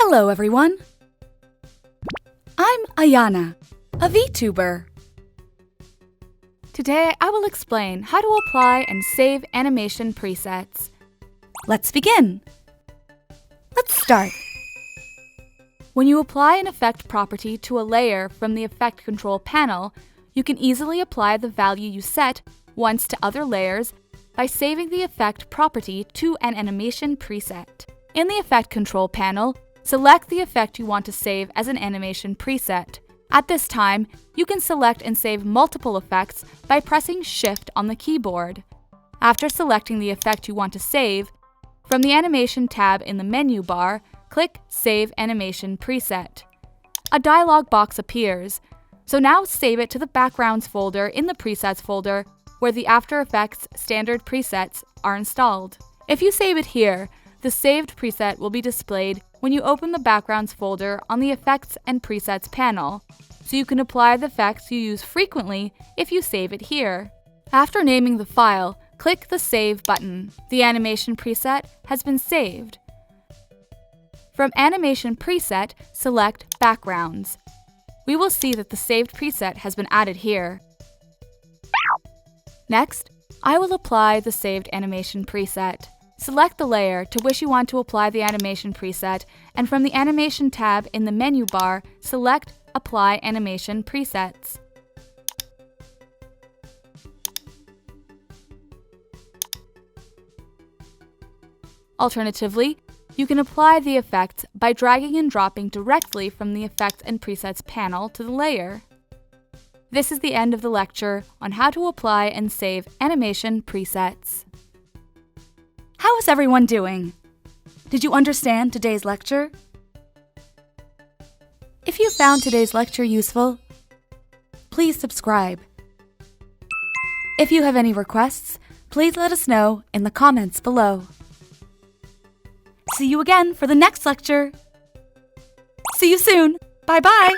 Hello everyone! I'm AYANA, a Vtuber. Today I will explain how to apply and save animation presets. Let's begin! Let's start! When you apply an effect property to a layer from the Effect Control panel, you can easily apply the value you set once to other layers by saving the effect property to an animation preset. In the Effect Control panel, select the effect you want to save as an animation preset. At this time, you can select and save multiple effects by pressing Shift on the keyboard. After selecting the effect you want to save, from the Animation tab in the menu bar, click Save Animation Preset. A dialog box appears, so now save it to the Backgrounds folder in the Presets folder where the After Effects standard presets are installed. If you save it here, the saved preset will be displayed when you open the Backgrounds folder on the Effects and Presets panel, so you can apply the effects you use frequently if you save it here. After naming the file, click the Save button. The animation preset has been saved. From Animation Preset, select Backgrounds. We will see that the saved preset has been added here. Next, I will apply the saved animation preset. Select the layer to which you want to apply the animation preset, and from the Animation tab in the menu bar, select Apply Animation Presets. Alternatively, you can apply the effects by dragging and dropping directly from the Effects and Presets panel to the layer. This is the end of the lecture on how to apply and save animation presets. How is everyone doing? Did you understand today's lecture? If you found today's lecture useful, please subscribe. If you have any requests, please let us know in the comments below. See you again for the next lecture. See you soon. Bye-bye.